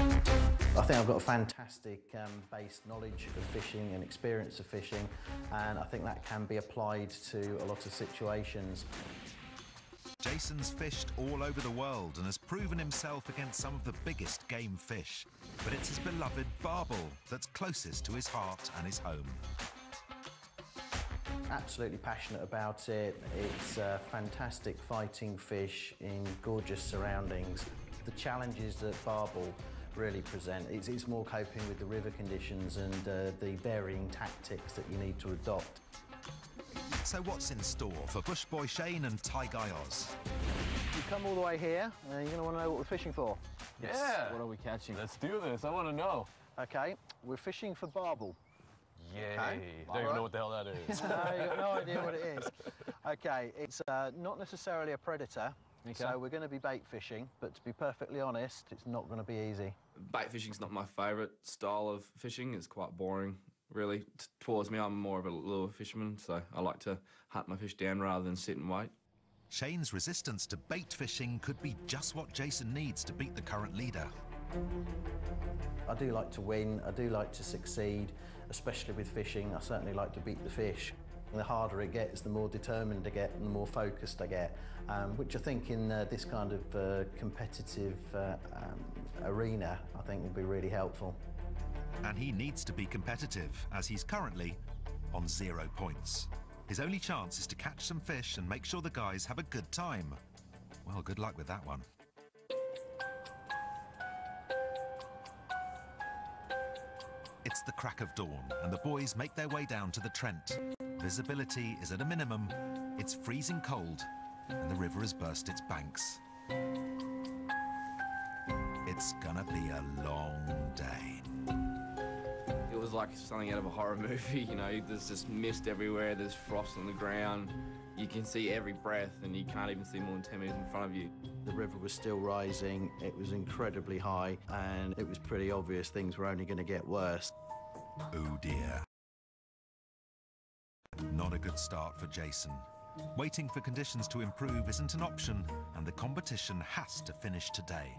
I think I've got a fantastic base knowledge of fishing and experience of fishing, and I think that can be applied to a lot of situations. Jason's fished all over the world and has proven himself against some of the biggest game fish. But it's his beloved barbel that's closest to his heart and his home. Absolutely passionate about it. It's a fantastic fighting fish in gorgeous surroundings. The challenges that barbel really present, it's more coping with the river conditions and the varying tactics that you need to adopt. So what's in store for Bush Boy Shane and Thai Guy Oz? You come all the way here, you're going to want to know what we're fishing for. Yes. Yeah. What are we catching? Let's do this. I want to know. Okay, we're fishing for barbel. Yay. Okay. Don't even know what the hell that is. No, you've got no idea what it is. Okay, it's not necessarily a predator. Okay. So we're going to be bait fishing, but to be perfectly honest, it's not going to be easy. Bait fishing's not my favourite style of fishing. It's quite boring, really. Towards me, I'm more of a lure fisherman, so I like to hunt my fish down rather than sit and wait. Shane's resistance to bait fishing could be just what Jason needs to beat the current leader. I do like to win, I do like to succeed, especially with fishing. I certainly like to beat the fish. And the harder it gets, the more determined I get and the more focused I get, which I think in this kind of competitive arena, I think will be really helpful. And he needs to be competitive, as he's currently on 0 points. His only chance is to catch some fish and make sure the guys have a good time. Well, good luck with that one. It's the crack of dawn, and the boys make their way down to the Trent. Visibility is at a minimum, it's freezing cold, and the river has burst its banks. It's gonna be a long day. It was like something out of a horror movie, you know, there's just mist everywhere, there's frost on the ground, you can see every breath and you can't even see more than 10 metres in front of you. The river was still rising, it was incredibly high, and it was pretty obvious things were only going to get worse. Oh dear. Not a good start for Jason. Waiting for conditions to improve isn't an option, and the competition has to finish today.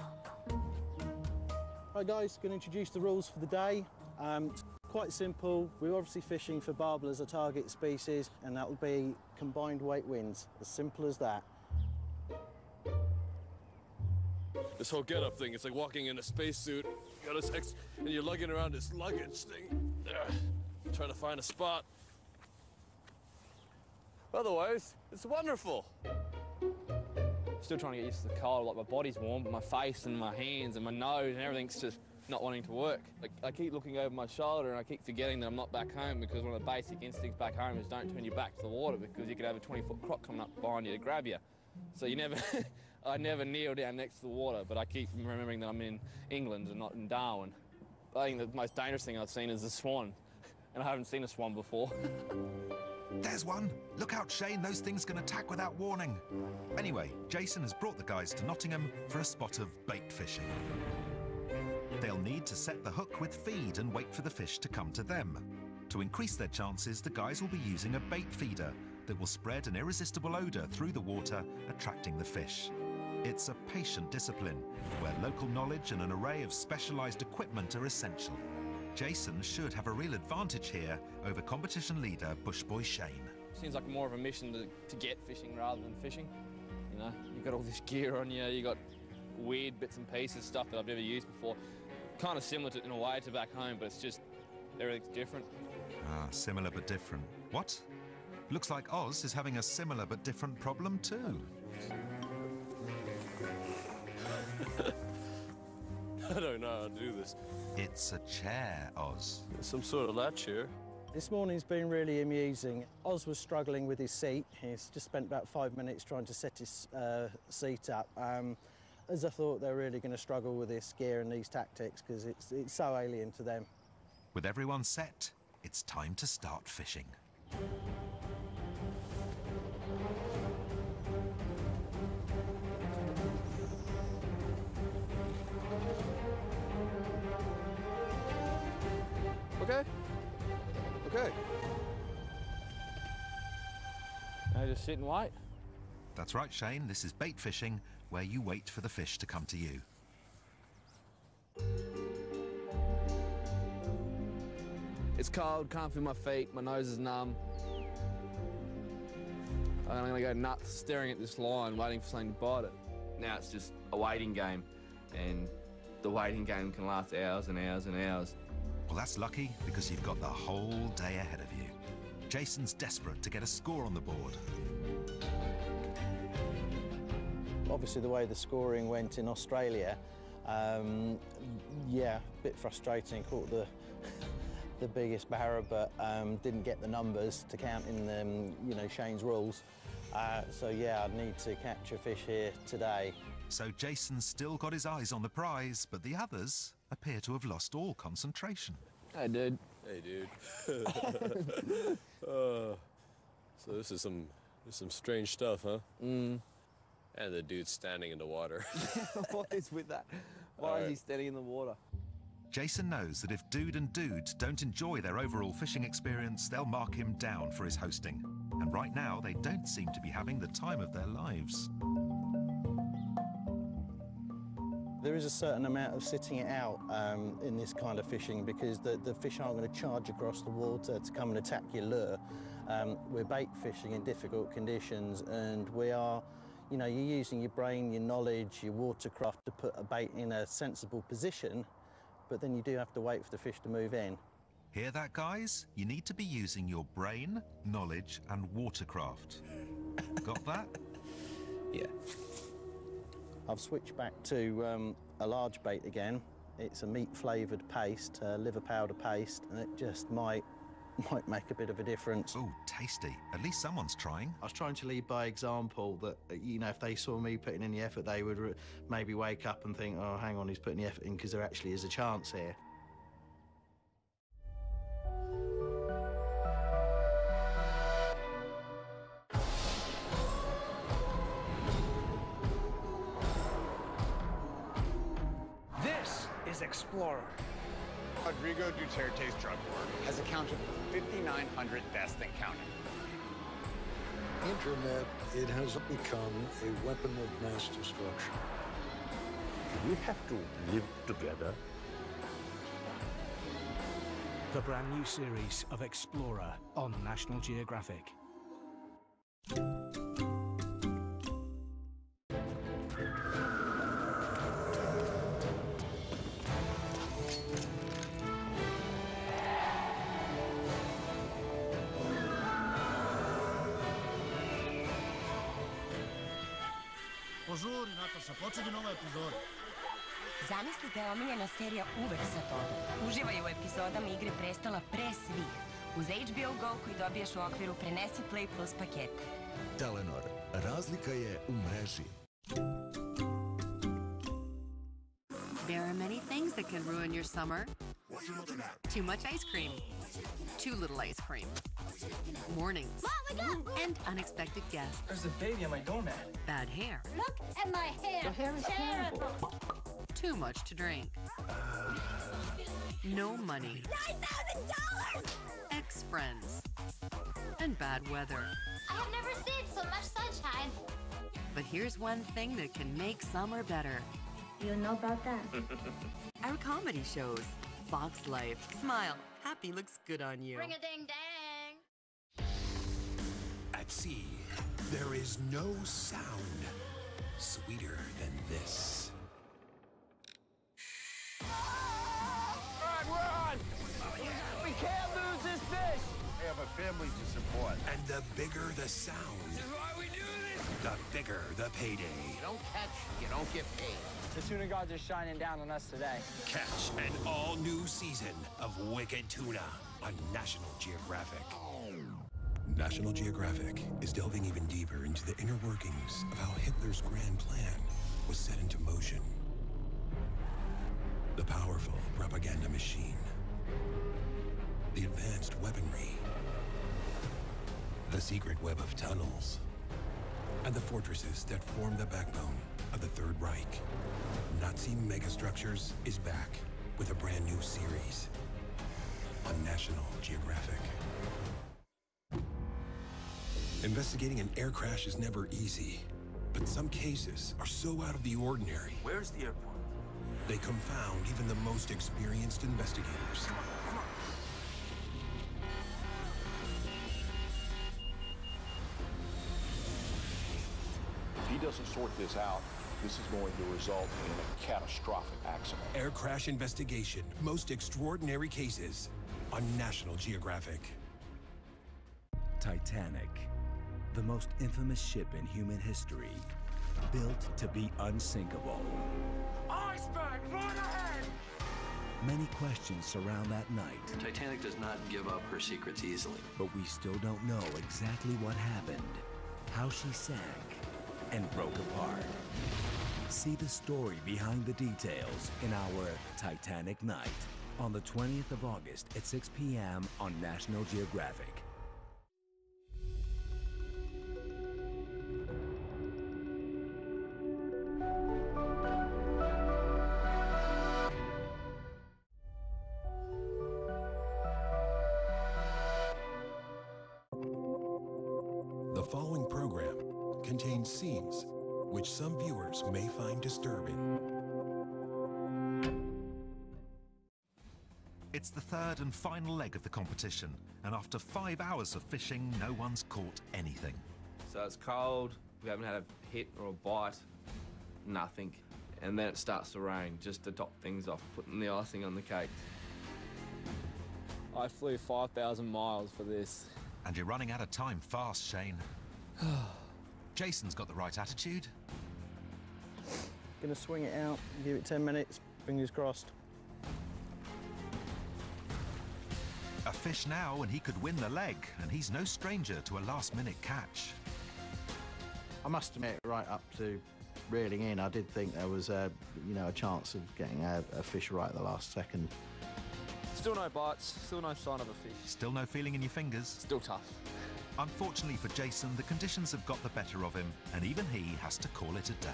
Right guys, going to introduce the rules for the day. It's quite simple. We're obviously fishing for barbel as a target species, and that will be combined weight wins. As simple as that. This whole get-up thing, it's like walking in a spacesuit. You got this and you're lugging around this luggage thing. Trying to find a spot. Otherwise, it's wonderful. Still trying to get used to the cold. Like, my body's warm, but my face and my hands and my nose and everything's just not wanting to work. Like, I keep looking over my shoulder and I keep forgetting that I'm not back home, because one of the basic instincts back home is don't turn your back to the water, because you could have a 20-foot croc coming up behind you to grab you. So you never, I never kneel down next to the water, but I keep remembering that I'm in England and not in Darwin. I think the most dangerous thing I've seen is the swan, and I haven't seen a swan before. There's one! Look out, Shane, those things can attack without warning. Anyway, Jason has brought the guys to Nottingham for a spot of bait fishing. They'll need to set the hook with feed and wait for the fish to come to them. To increase their chances, the guys will be using a bait feeder that will spread an irresistible odour through the water, attracting the fish. It's a patient discipline, where local knowledge and an array of specialised equipment are essential. Jason should have a real advantage here over competition leader Bush Boy Shane. Seems like more of a mission to get fishing rather than fishing. You know, you've got all this gear on you, you've got weird bits and pieces, stuff that I've never used before. Kind of similar to, in a way, to back home, but it's just, everything's different. Ah, similar but different. What? Looks like Oz is having a similar but different problem too. I don't know how to do this. It's a chair, Oz. Some sort of latch here. This morning's been really amusing. Oz was struggling with his seat. He's just spent about 5 minutes trying to set his seat up. As I thought, they're really going to struggle with this gear and these tactics, because it's so alien to them. With everyone set, it's time to start fishing. Okay. Okay. Now just sit and wait. That's right, Shane. This is bait fishing, where you wait for the fish to come to you. It's cold, can't feel my feet, my nose is numb. And I'm gonna go nuts staring at this line, waiting for something to bite it. Now it's just a waiting game, and the waiting game can last hours and hours and hours. Well, that's lucky because you've got the whole day ahead of you. Jason's desperate to get a score on the board. Obviously, the way the scoring went in Australia, yeah, a bit frustrating. Caught the biggest barra, but didn't get the numbers to count in you know, Shane's rules. So yeah, I'd need to catch a fish here today. So Jason's still got his eyes on the prize, but the others appear to have lost all concentration. Hey, dude. Hey, dude. So this is some strange stuff, huh? Mm. And the dude's standing in the water. What is with that? Why is he standing in the water? Jason knows that if Dude and Dude don't enjoy their overall fishing experience, they'll mark him down for his hosting. And right now, they don't seem to be having the time of their lives. There is a certain amount of sitting it out in this kind of fishing because the fish aren't going to charge across the water to come and attack your lure. We're bait fishing in difficult conditions, and we are, you know, you're using your brain, your knowledge, your watercraft to put a bait in a sensible position, but then you do have to wait for the fish to move in. Hear that, guys? You need to be using your brain, knowledge, and watercraft. Got that? Yeah. I've switched back to a large bait again. It's a meat-flavoured paste, liver powder paste, and it just might make a bit of a difference. Ooh, tasty. At least someone's trying. I was trying to lead by example that, you know, if they saw me putting in the effort, they would maybe wake up and think, oh, hang on, he's putting the effort in, because there actually is a chance here. This is Explorer. Rodrigo Duterte's drug war has accounted for 5,900 deaths and counting. Internet, it has become a weapon of mass destruction. We have to live together. The brand new series of Explorer on National Geographic. Požuri, Nataša, počinje nova epizoda. Zamislite da je omiljena serija uvek sa tobom. Uživaj u epizodama Igre prestola pre svih. Uz HBO Go koji dobijaš u okviru Prenesi Play Plus paketa. Telenor. Razlika je u mreži. There are many things that can ruin your summer. Too much ice cream. Too little ice cream. Mornings. Mom, wake up! And unexpected guests. There's a baby on my doormat. Bad hair. Look at my hair. Your hair is terrible. Too much to drink. No money. $9,000! Ex-friends. And bad weather. I have never seen so much sunshine. But here's one thing that can make summer better. You know about that? Our comedy shows. Fox Life. Smile. Happy looks good on you. Ring-a-ding-dang. At sea, there is no sound sweeter than this. Run! We can't lose this fish! I have a family to support. And the bigger the sound, This is why we do this! the bigger the payday. You don't catch, you don't get paid. The tuna gods are shining down on us today. Catch an all-new season of Wicked Tuna on National Geographic. National Geographic is delving even deeper into the inner workings of how Hitler's grand plan was set into motion. The powerful propaganda machine. The advanced weaponry. The secret web of tunnels. And the fortresses that form the backbone of the Third Reich. Nazi megastructures is back with a brand new series on National Geographic. Investigating an air crash is never easy, but some cases are so out of the ordinary. Where's the airport? They confound even the most experienced investigators. doesn't sort this out, this is going to result in a catastrophic accident. Air crash investigation, most extraordinary cases on National Geographic. Titanic, the most infamous ship in human history, built to be unsinkable. Iceberg, right ahead! Many questions surround that night. Titanic does not give up her secrets easily. But we still don't know exactly what happened, how she sank, and broke apart. See the story behind the details in our Titanic Night on the 20th of August at 6 p.m. on National Geographic. The following program contains scenes which some viewers may find disturbing. It's the third and final leg of the competition, and after 5 hours of fishing, no one's caught anything. So it's cold, we haven't had a hit or a bite, nothing. And then it starts to rain, just to top things off, putting the icing on the cake. I flew 5,000 miles for this. And you're running out of time fast, Shane. Jason's got the right attitude. Gonna swing it out, give it 10 minutes, fingers crossed. A fish now, and he could win the leg, and he's no stranger to a last-minute catch. I must admit, right up to reeling in, I did think there was a chance of getting a fish right at the last second. Still no bites, still no sign of a fish. Still no feeling in your fingers? Still tough. Unfortunately for Jason, the conditions have got the better of him, and even he has to call it a day.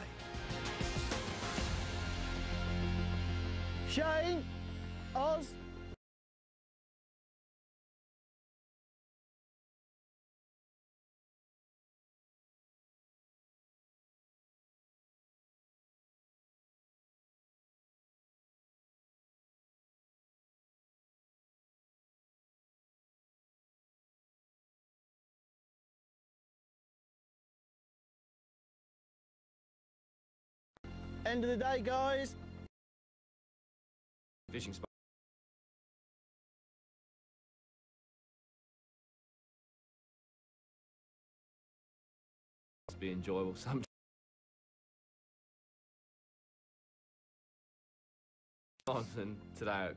Shane! Oz! End of the day, guys. Fishing spot. Must be enjoyable sometimes. And today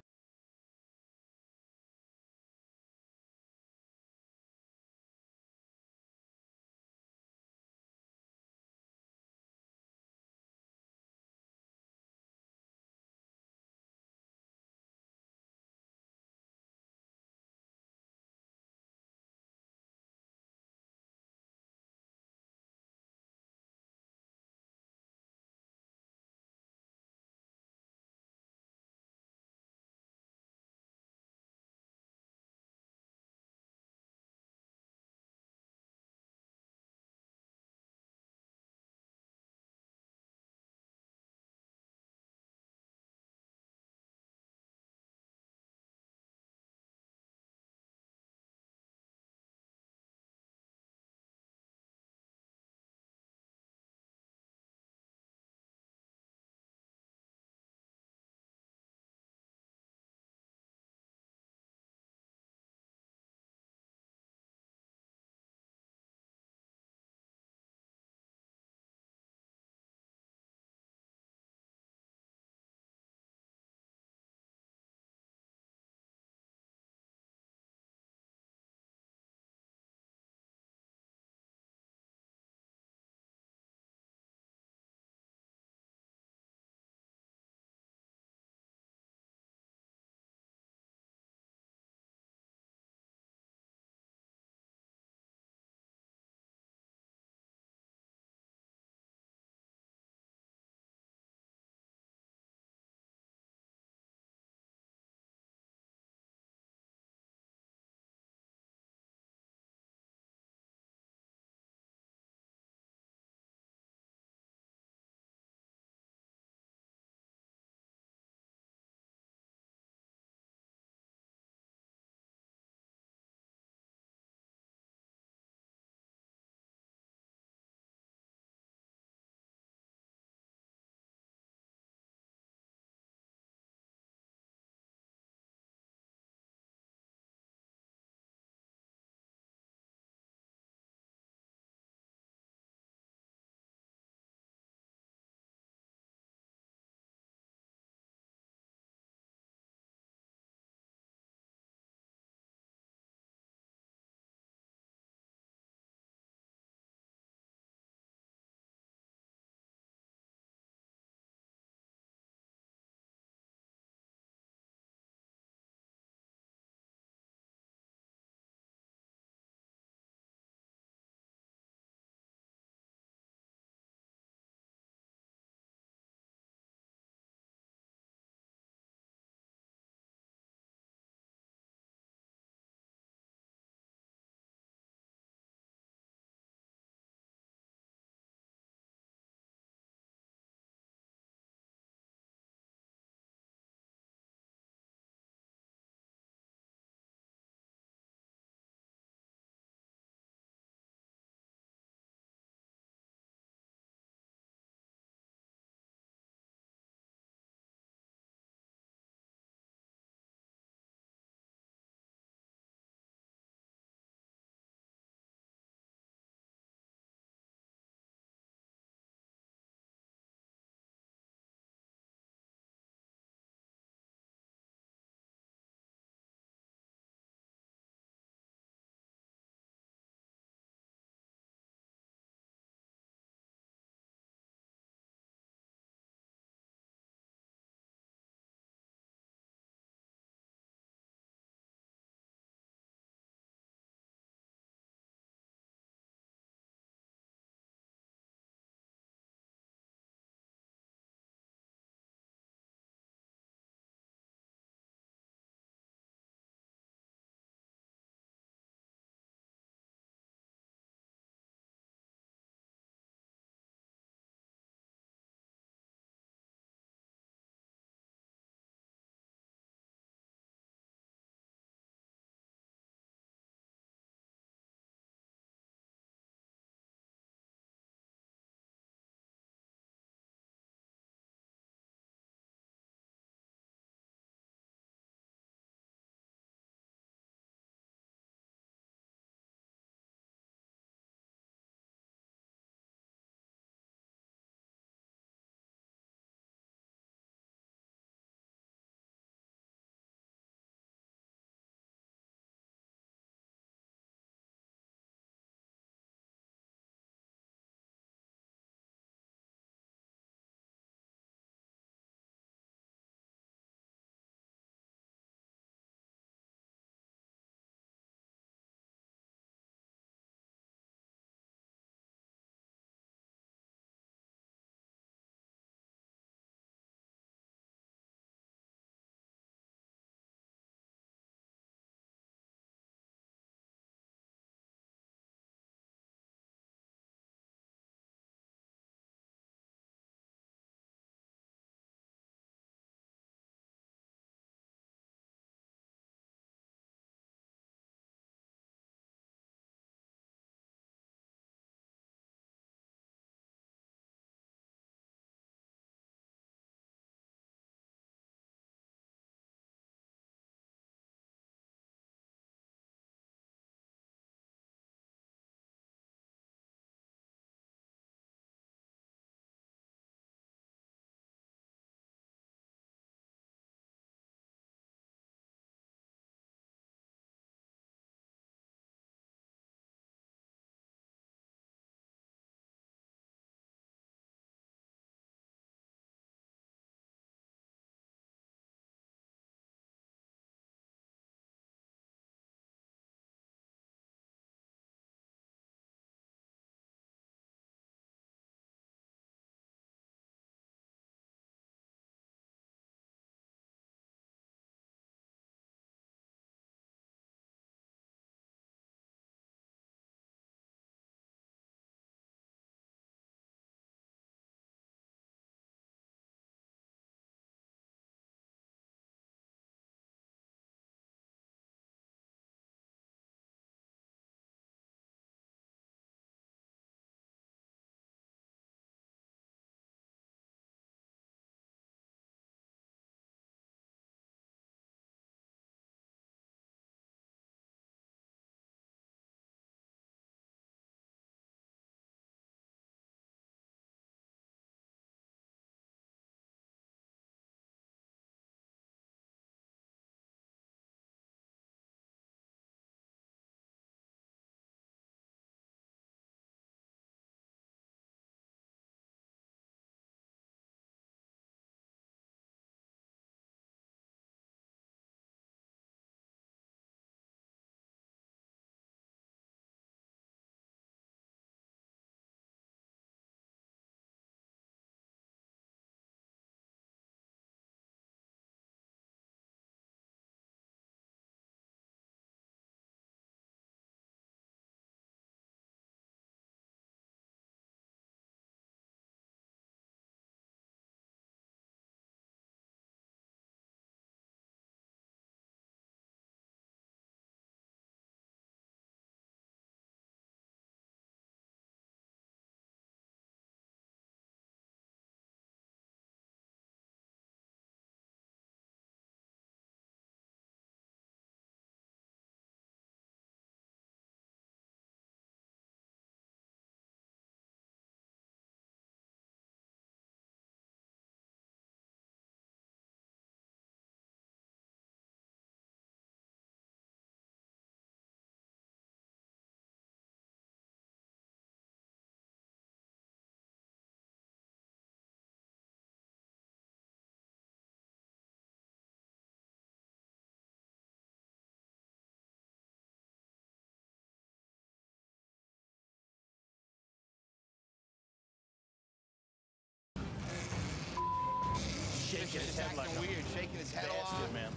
just acting weird, shaking his head a lot. Man.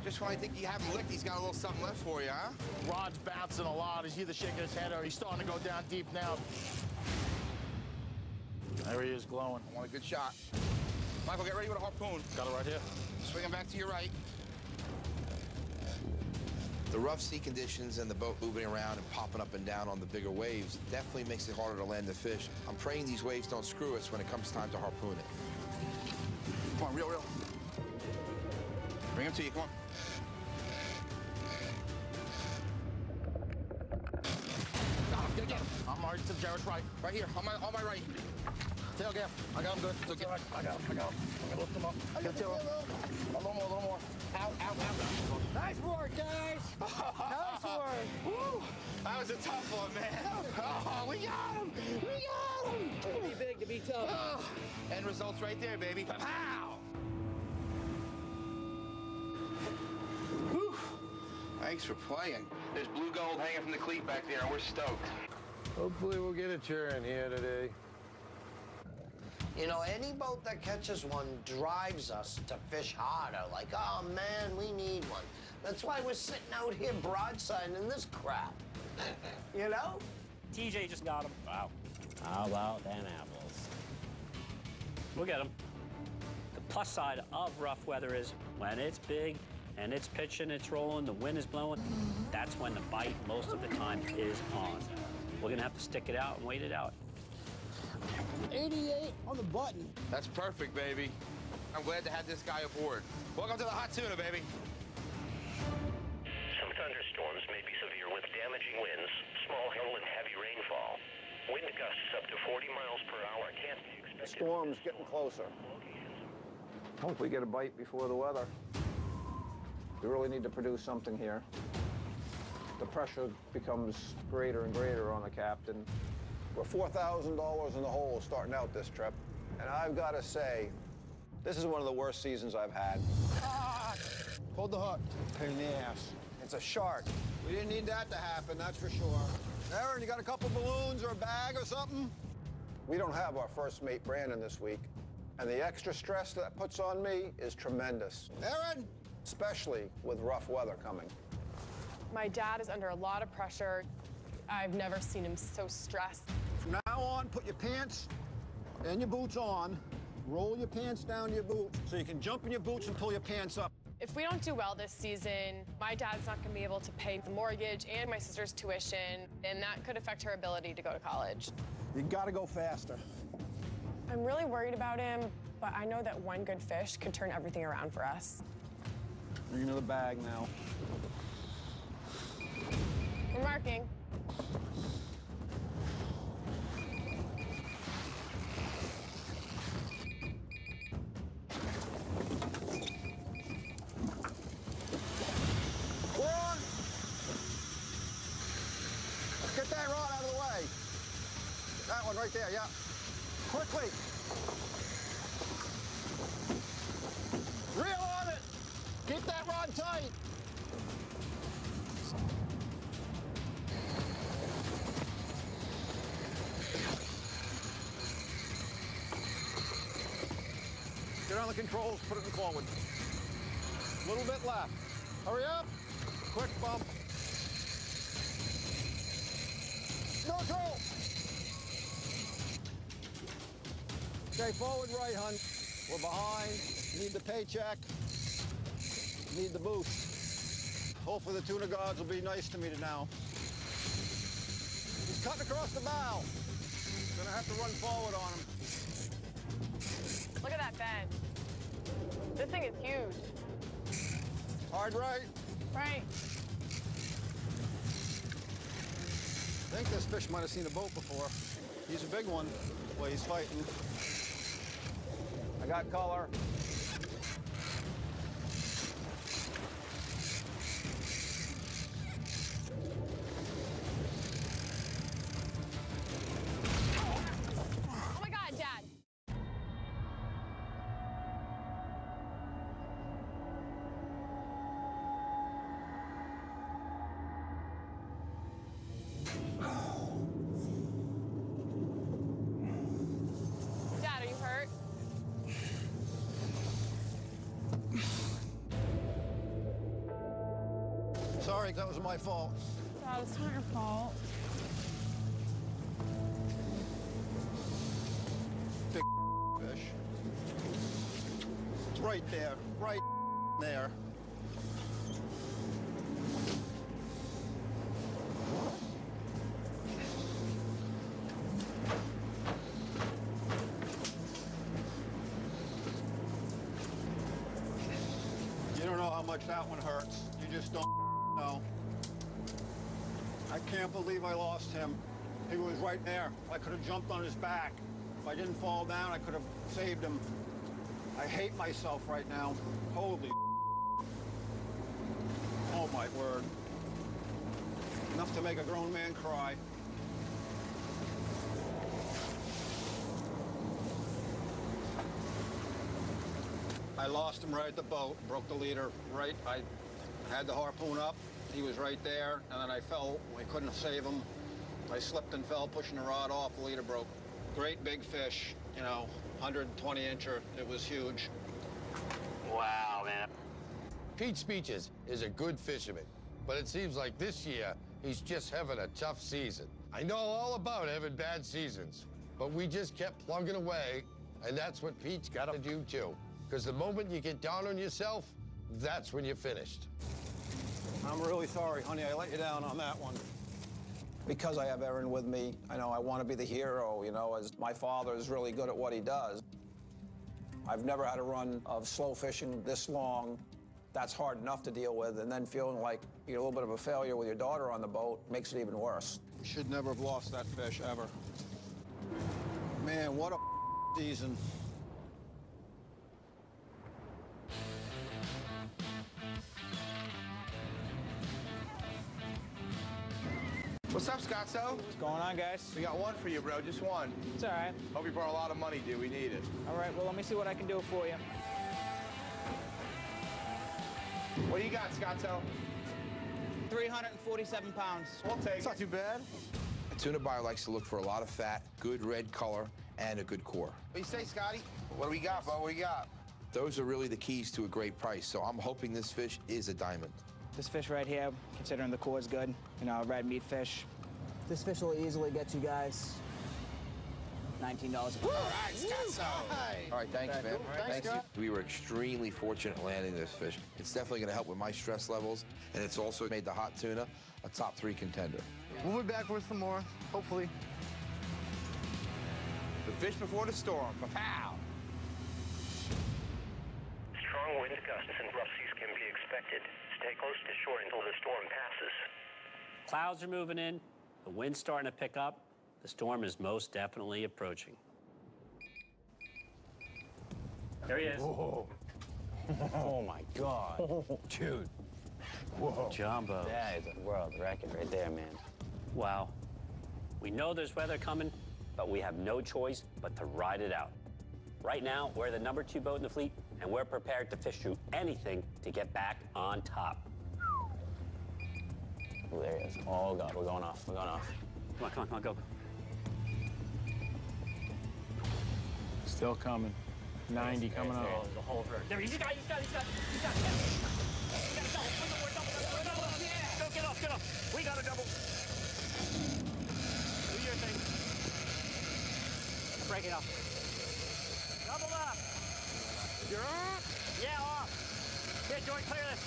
Just when I think you have him licked, he's got a little something left for you, huh? Rod's bouncing a lot. He's either shaking his head or he's starting to go down deep now. There he is, glowing. I want a good shot. Michael, get ready with a harpoon. Got it right here. Swing him back to your right. The rough sea conditions and the boat moving around and popping up and down on the bigger waves definitely makes it harder to land the fish. I'm praying these waves don't screw us when it comes time to harpoon it. Come on, reel. Bring him to you, come on. Get him. I'm right to Jared's right. Right here, on my right. Tail gap. I got him good. So get, I got him. I'm gonna lift him up. A little more. Out. Nice work, guys. Nice work. Woo. That was a tough one, man. Oh, we got him. Be big to be tough. Oh, end results right there, baby. Pow! Whew. Thanks for playing. There's blue gold hanging from the cleat back there, and we're stoked. Hopefully we'll get a turn here today. You know, any boat that catches one drives us to fish harder. Like, oh, man, we need one. That's why we're sitting out here broadsiding this crap. You know? TJ just got him. Wow. How about them apples? We'll get them. The plus side of rough weather is when it's big and it's pitching, it's rolling, the wind is blowing, that's when the bite most of the time is on. We're gonna have to stick it out and wait it out. 88 on the button. That's perfect, baby. I'm glad to have this guy aboard. Welcome to the hot tuna, baby. Some thunderstorms may be severe with damaging winds, small hail, and heavy rainfall. Wind gusts up to 40 miles per hour can't be expected. The storm's getting closer. Hope we get a bite before the weather. We really need to produce something here. The pressure becomes greater and greater on the captain. We're $4,000 in the hole starting out this trip. And I've got to say, this is one of the worst seasons I've had. Ah! Hold the hook. Pain in the ass. It's a shark. We didn't need that to happen, that's for sure. Aaron, you got a couple balloons or a bag or something? We don't have our first mate, Brandon, this week. And the extra stress that puts on me is tremendous. Aaron! Especially with rough weather coming. My dad is under a lot of pressure. I've never seen him so stressed. From now on, put your pants and your boots on. Roll your pants down to your boots so you can jump in your boots and pull your pants up. If we don't do well this season, my dad's not going to be able to pay the mortgage and my sister's tuition, and that could affect her ability to go to college. You gotta go faster. I'm really worried about him, but I know that one good fish could turn everything around for us. Bring into the bag now. We're marking. We're on. Let's get that rod out of the way. That one right there, yeah. Quickly. Reel on it. Keep that rod tight. Get on the controls, put it in forward. A little bit left. Hurry up. Quick bump. Neutral. Okay, forward right, hun. We're behind. Need the paycheck. Need the boost. Hopefully the tuna gods will be nice to me now. He's cutting across the bow. Gonna have to run forward on him. Look at that bend. This thing is huge. Hard right. Right. I think this fish might have seen a boat before. He's a big one. Well, he's fighting. I got color. Oh my God, Dad. Dad, are you hurt? That was my fault. Dad, it's not your fault. Big fish. It's right there, right there. You don't know how much that one hurts. You just don't know. I can't believe I lost him. He was right there. I could have jumped on his back. If I didn't fall down, I could have saved him. I hate myself right now. Holy oh my word. Enough to make a grown man cry. I lost him right at the boat, broke the leader right. I had the harpoon up, he was right there, and then I fell. We couldn't save him. I slipped and fell, pushing the rod off, the leader broke. Great big fish, you know, 120-incher. It was huge. Wow, man. Pete Speeches is a good fisherman, but it seems like this year he's just having a tough season. I know all about having bad seasons, but we just kept plugging away, and that's what Pete's got to do too. Because the moment you get down on yourself, that's when you're finished. I'm really sorry, honey. I let you down on that one. Because I have Erin with me, I know I want to be the hero, you know, as my father is really good at what he does. I've never had a run of slow fishing this long. That's hard enough to deal with, and then feeling like you're a little bit of a failure with your daughter on the boat makes it even worse. Should never have lost that fish, ever. Man, what a season. What's up, Scotto? What's going on, guys? We got one for you, bro. Just one. It's all right. Hope you brought a lot of money, dude. We need it. All right, well, let me see what I can do for you. What do you got, Scotto? 347 pounds. We'll take it. It's not too bad. A tuna buyer likes to look for a lot of fat, good red color, and a good core. What do you say, Scotty? What do we got, Bo? What do you got? Those are really the keys to a great price, so I'm hoping this fish is a diamond. This fish right here, considering the core's good, you know, red meat fish. This fish will easily get you guys $19. All right, Scotto. All right, thanks, man. Thanks, Scott. We were extremely fortunate landing this fish. It's definitely going to help with my stress levels, and it's also made the hot tuna a top 3 contender. We'll be back for some more, hopefully. The fish before the storm. Pow! Strong wind gusts and rough seas can be expected. Stay close to shore until the storm passes. Clouds are moving in. The wind's starting to pick up. The storm is most definitely approaching. There he is. Whoa. Oh, my God. Dude. Whoa. Jumbo. That is a world record right there, man. Wow. We know there's weather coming, but we have no choice but to ride it out. Right now, we're the #2 boat in the fleet, and we're prepared to fish through anything to get back on top. Oh, there he is. Oh, God, we're going off. We're going off. Come on, go. Still coming. 90 coming out. There's a whole herd. There, he's got it. He's got it. Go, get off. We got a double. Do your thing. Break it up. Double up. You're off? Yeah, off. Here, George, clear this.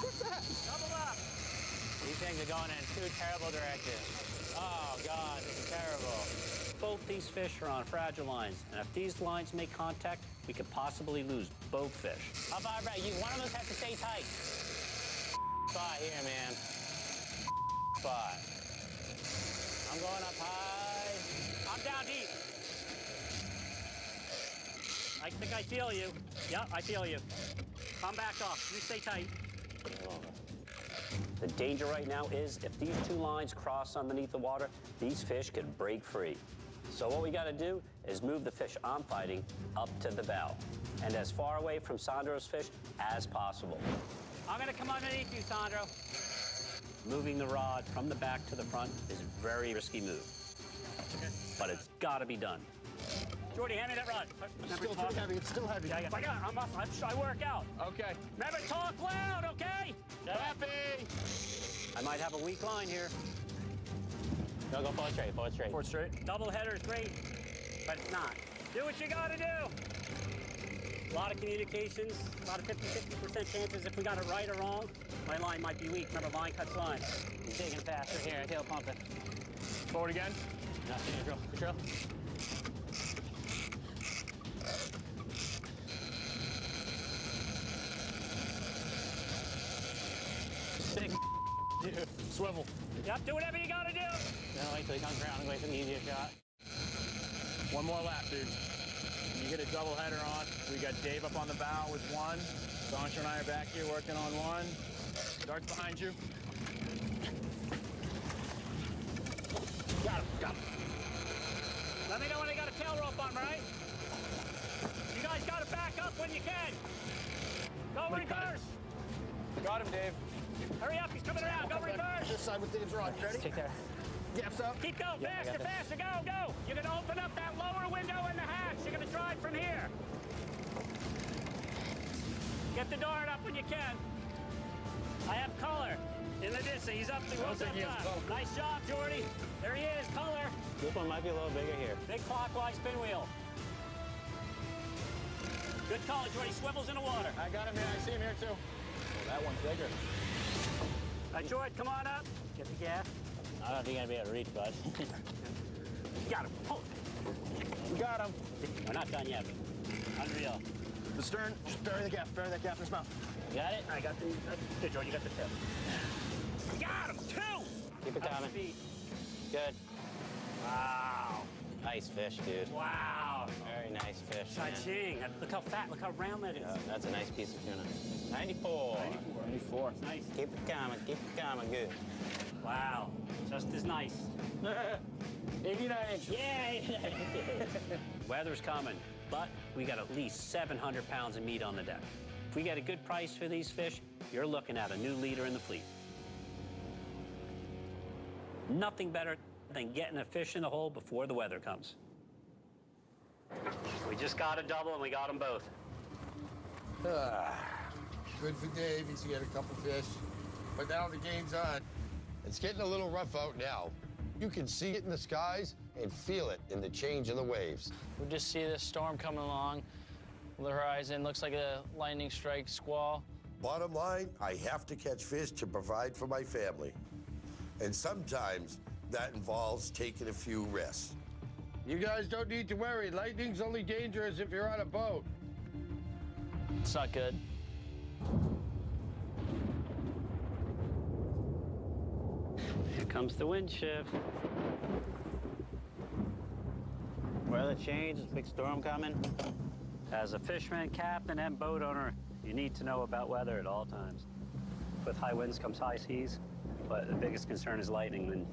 What's that? Double up. These things are going in 2 terrible directions. Oh, God, this is terrible. Both these fish are on fragile lines, and if these lines make contact, we could possibly lose both fish. How about one of us has to stay tight? Spot here, man. Spot. I'm going up high. I'm down deep. I think I feel you. Yep, I feel you. Come back off. You stay tight. The danger right now is if these 2 lines cross underneath the water, these fish could break free. So what we got to do is move the fish I'm fighting up to the bow and as far away from Sandro's fish as possible. I'm going to come underneath you, Sandro. Moving the rod from the back to the front is a very risky move, but it's got to be done. Jordy, hand me that rod. It's still too heavy. It's still heavy. Yeah, I work out. Okay. Remember, talk loud, okay? Happy. I might have a weak line here. No, go forward straight, forward straight. Forward straight. Double header is great, but it's not. Do what you gotta do. A lot of communications, a lot of 50% chances if we got it right or wrong. My line might be weak. Remember, line cuts line. He's taking faster here. Tail pumping. Forward again. No, neutral. Neutral. Sick. Swivel. Yep, do whatever you gotta do. No, wait till he comes around and wait for the easier shot. One more lap, dude. You get a double header on. We got Dave up on the bow with one. Sancho and I are back here working on one. Dart's behind you. Got him, got him. Let me know when they got a tail rope on, right? You guys gotta back up when you can. Go reverse. Got him, Dave. Hurry up, he's coming around. Go reverse. This side with Dave's rod. Ready? Take care. Gaps up. Keep going. Yep, Faster, faster. Go, go. You're going to open up that lower window in the hatch. You're going to drive from here. Get the dart up when you can. I have color in the distance. He's up the top. Nice job, Jordy. There he is, color. This one might be a little bigger here. Big clockwise spin wheel. Good call, Jordy. Swivels in the water. I got him here. I see him here, too. Oh, that one's bigger. All right, Jordy, come on up. Get the gas. I don't think I'd be able to reach, bud. Got him. Pull it. We got him. We're not done yet. Unreal. The stern, just bury the gap. Bury that gap in his mouth. You got it? I got the... Good, Jordy, you got the tip. Got him! Two! Keep it coming. Good. Wow. Nice fish, dude. Wow. Very nice fish, Cha-ching. Look how fat, look how round that is. That's a nice piece of tuna. 94. 94. Nice. Keep it coming, good. Wow, just as nice. 89 inches. Yay! Weather's coming, but we got at least 700 pounds of meat on the deck. If we get a good price for these fish, you're looking at a new leader in the fleet. Nothing better than getting a fish in the hole before the weather comes. We just got a double and we got them both. Good for Dave. He's got a couple fish. But now the game's on. It's getting a little rough out now. You can see it in the skies and feel it in the change of the waves. We just see this storm coming along. The horizon looks like a lightning strike squall. Bottom line, I have to catch fish to provide for my family. And sometimes that involves taking a few risks. You guys don't need to worry. Lightning's only dangerous if you're on a boat. It's not good. Here comes the wind shift. Weather change, big storm coming. As a fisherman, captain, and boat owner, you need to know about weather at all times. With high winds comes high seas, but the biggest concern is lightning. And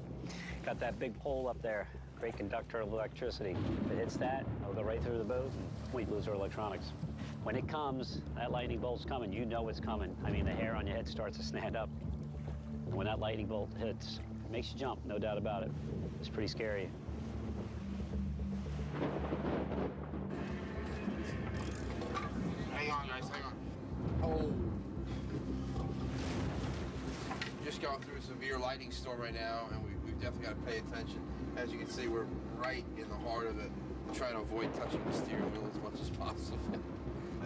got that big pole up there, great conductor of electricity. If it hits that, it'll go right through the boat, and we lose our electronics. When it comes, that lightning bolt's coming, you know it's coming. I mean, the hair on your head starts to stand up. And when that lightning bolt hits, it makes you jump, no doubt about it. It's pretty scary. Hang on, guys, hang on. Oh. Just going through a severe lightning storm right now, and we've definitely got to pay attention. As you can see, we're right in the heart of it. We're trying to avoid touching the steering wheel as much as possible.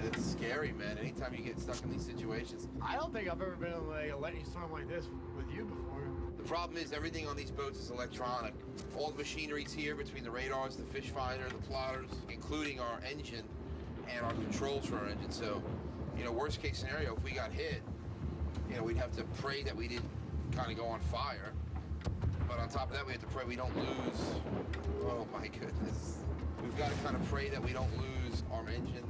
It's scary, man. Anytime you get stuck in these situations. I don't think I've ever been in like a lightning storm like this with you before. The problem is everything on these boats is electronic. All the machinery's here between the radars, the fish finder, the plotters, including our engine and our controls for our engine. So, you know, worst case scenario, if we got hit, you know, we'd have to pray that we didn't kind of go on fire. But on top of that, we have to pray we don't lose. Oh my goodness. We've got to kind of pray that we don't lose our engine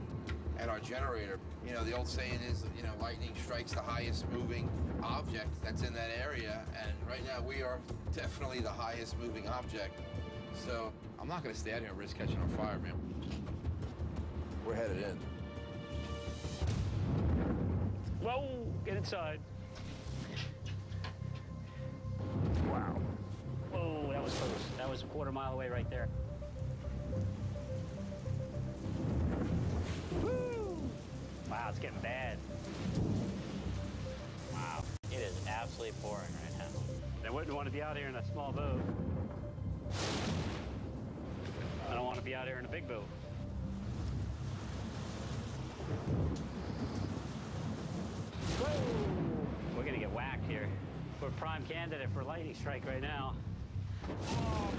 and our generator. You know, the old saying is, you know, lightning strikes the highest moving object that's in that area. And right now we are definitely the highest moving object. So I'm not going to stay out here and risk catching on fire, man. We're headed in. Whoa, get inside. Wow. Whoa, that was close. That was a quarter mile away right there. Woo! Wow, it's getting bad. Wow, It is absolutely pouring right now. I wouldn't want to be out here in a small boat. I don't want to be out here in a big boat. Whoa! We're gonna get whacked here. We're prime candidate for lightning strike right now.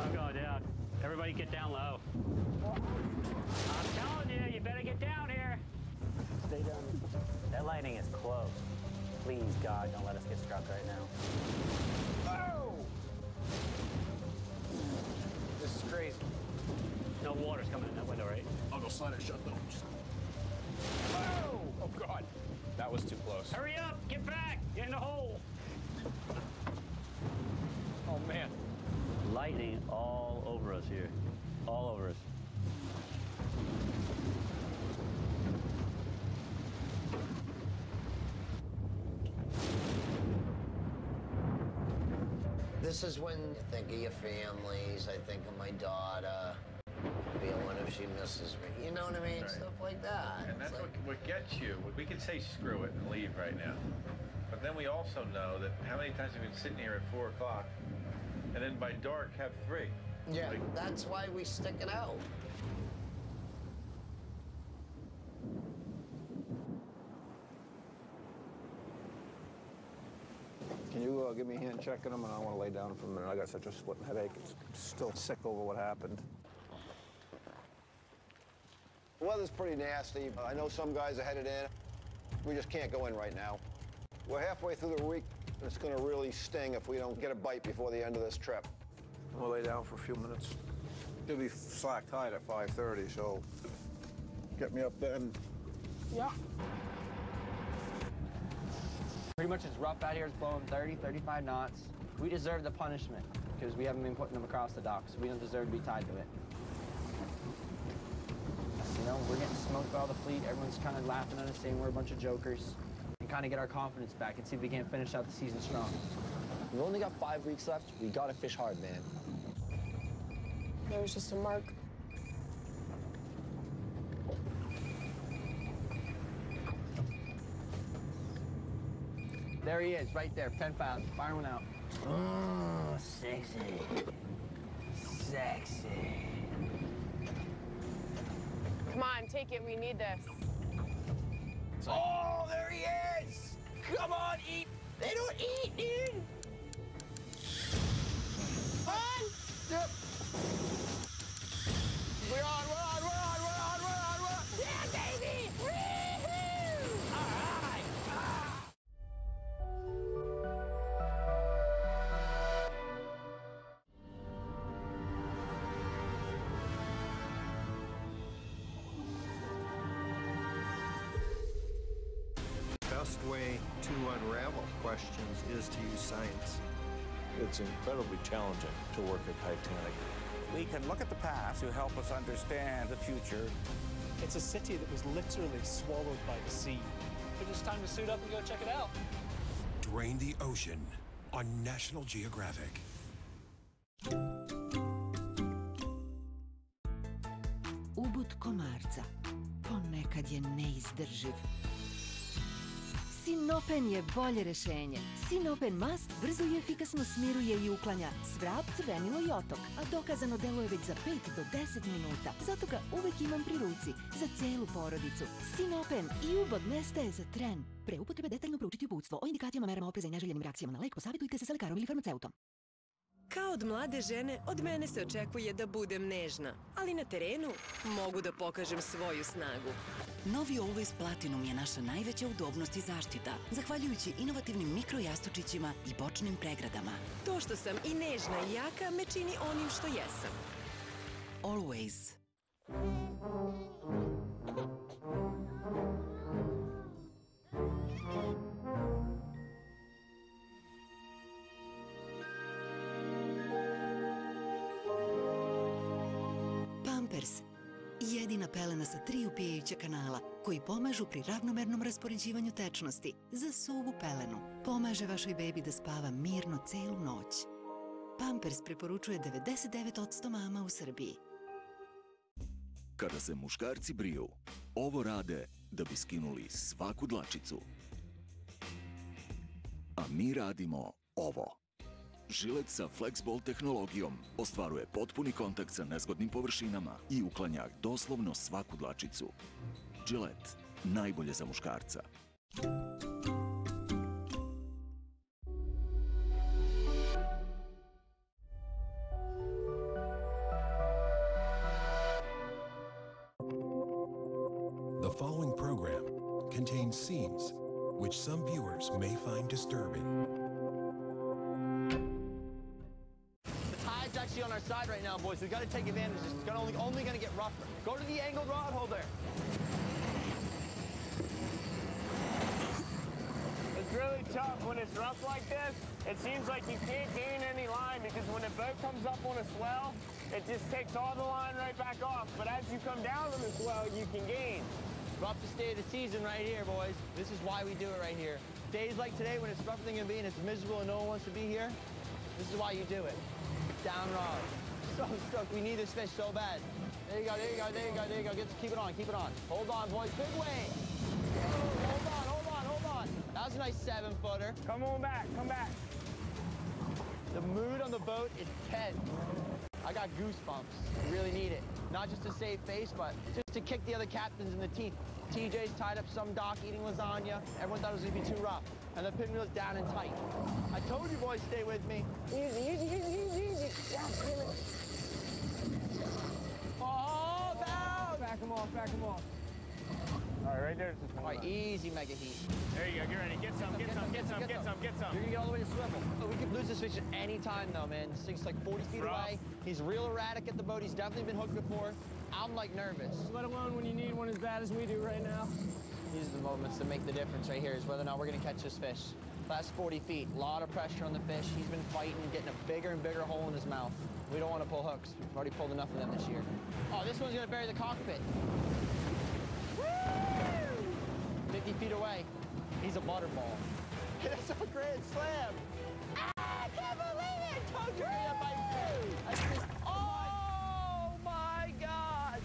I'm going down. Everybody get down low. I'm telling you, you better get down here. Stay down. That lightning is close. Please, God, don't let us get struck right now. Oh! This is crazy. No water's coming in that window, right? I'll go slide it shut though. Oh! Oh, God. That was too close. Hurry up! Get back! Get in the hole! Oh, man. Lightning all over us here. All over us. This is when you think of your families. I think of my daughter, feeling if she misses me. You know what I mean? Right. Stuff like that. And that's It's like, what gets you. We could say screw it and leave right now. But then we also know that how many times have we been sitting here at 4 o'clock and then by dark have 3? yeah, that's why we stick it out. Can you give me a hand checking them? And I want to lay down for a minute. I got such a splitting headache. It's still sick over what happened. The weather's pretty nasty. I know some guys are headed in. We just can't go in right now. We're halfway through the week. It's going to really sting if we don't get a bite before the end of this trip. We'll lay down for a few minutes. It'll be slack tide at 5:30, so get me up then. Yeah. Pretty much it's rough out here. It's blowing 30, 35 knots. We deserve the punishment because we haven't been putting them across the docks. We don't deserve to be tied to it. You know, we're getting smoked by all the fleet. Everyone's kind of laughing at us, saying we're a bunch of jokers. And kind of get our confidence back and see if we can't finish out the season strong. We've only got 5 weeks left. We gotta fish hard, man. There was just a mark. There he is, right there, 10 pounds. Fire one out. Oh, sexy. Sexy. Come on, take it. We need this. Oh, there he is! Come on, eat. They don't eat, dude. On. Yep. We're on. Yeah, baby! Woo-hoo! All right. Ah. Best way to unravel questions is to use science. It's incredibly challenging to work at Titanic. We can look at the past to help us understand the future. It's a city that was literally swallowed by the sea. But it's time to suit up and go check it out. Drain the Ocean on National Geographic. Ubud komarca ponekad je neizdrživ. Sinopen je bolje rešenje. Sinopen mast brzo i efikasno smiruje i uklanja svrab, crvenilo i otok, a dokazano deluje već za 5 do 10 minuta. Zato ga uvek imam pri ruci, za celu porodicu. Sinopen i ubod nestaje za tren. Pre upotrebe detaljno proučiti uputstvo o indikacijama, merama opreza i neželjenim reakcijama na lek. Posavitujte se sa lekarom ili farmaceutom. Kao od mlade žene, od mene se očekuje da budem nežna, ali na terenu mogu da pokažem svoju snagu. Novi Always Platinum je naša najveća udobnost i zaštita, zahvaljujući inovativnim mikrojastučićima i bočnim pregradama. To što sam i nežna i jaka me čini onim što jesam. Always. Pampers. Jedina pelena sa 3 upijajuća kanala koji pomažu pri ravnomernom raspoređivanju tečnosti za suvu pelenu. Pomaže vašoj bebi da spava mirno celu noć. Pampers preporučuje 99% mama u Srbiji. Kada se muškarci briju, ovo rade da bi skinuli svaku dlačicu. A mi radimo ovo. Žilet sa Flexball tehnologijom ostvaruje potpuni kontakt sa nezgodnim površinama i uklanja doslovno svaku dlačicu. Žilet, najbolje za muškarca. The following program contains scenes which some viewers may find disturbing. The tide's actually on our side right now, boys. We've got to take advantage of this. It's only going to get rougher. Go to the angled rod holder. It's really tough when it's rough like this. It seems like you can't gain any line because when the boat comes up on a swell, it just takes all the line right back off. But as you come down on the swell, you can gain. Roughest day of the season right here, boys. This is why we do it right here. Days like today when it's rougher than going to be and it's miserable and no one wants to be here, this is why you do it. Down rod. So stoked. We need this fish so bad. There you go, there you go, there you go, there you go. Keep it on, keep it on. Hold on, boys. Big wave. Hold on, hold on, hold on. That was a nice 7-footer. Come on back, come back. The mood on the boat is 10. I got goosebumps. I really need it. Not just to save face, but just to kick the other captains in the teeth. TJ's tied up some dock eating lasagna. Everyone thought it was going to be too rough. And the pinwheel's down and tight. I told you boys, stay with me. Easy, easy, easy, easy, easy. Yeah, damn it. Oh, down! Back him off, back him off. All right, right there's the All right, easy mega heat. There you go, get ready. Get some, get some, get some, get some, get some. You're gonna get all the way to swivel. Oh, we could lose this fish at any time though, man. This thing's like 40 feet away. He's real erratic at the boat. He's definitely been hooked before. I'm like nervous. Let alone when you need one as bad as we do right now. These are the moments that make the difference right here is whether or not we're gonna catch this fish. Last 40 feet, a lot of pressure on the fish. He's been fighting, getting a bigger and bigger hole in his mouth. We don't want to pull hooks. We've already pulled enough of them this year. Oh, this one's gonna bury the cockpit. Woo! 50 feet away. He's a butterball. It's a grand slam. I can't believe it! Don't hurry up, I just, oh my God!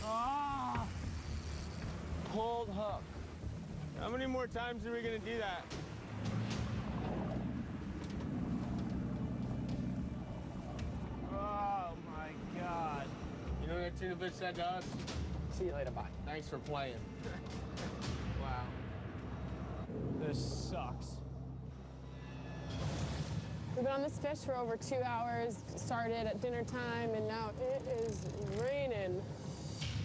Ah! Pulled hook. How many more times are we gonna do that? Oh my God. You know what that tuna fish said to us? See you later, bye. Thanks for playing. Wow. This sucks. We've been on this fish for over 2 hours. Started at dinner time, and now it is raining.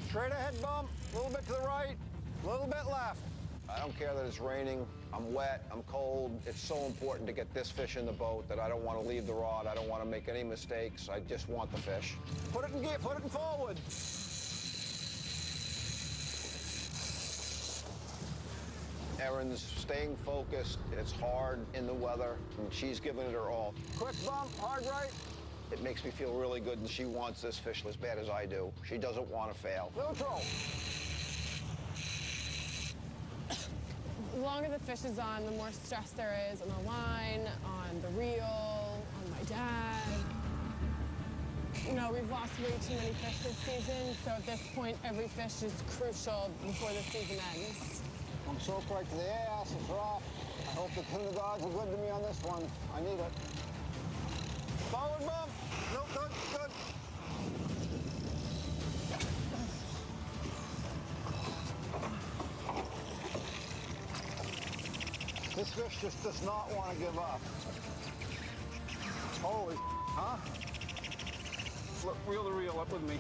Straight ahead bump, a little bit to the right, a little bit left. I don't care that it's raining, I'm wet, I'm cold. It's so important to get this fish in the boat that I don't want to leave the rod. I don't want to make any mistakes. I just want the fish. Put it in gear, put it in forward. Erin's staying focused. It's hard in the weather, and she's giving it her all. Quick bump, hard right. It makes me feel really good, and she wants this fish as bad as I do. She doesn't want to fail. Neutral. The longer the fish is on, the more stress there is on the line, on the reel, on my dad. You know, we've lost way too many fish this season, so at this point, every fish is crucial before the season ends. I'm soaked right to the ass. It's rough. I hope the tuna gods are good to me on this one. I need it. Forward bump. Nope, good, good. This fish just does not want to give up. Holy huh? Look, reel the reel up with me.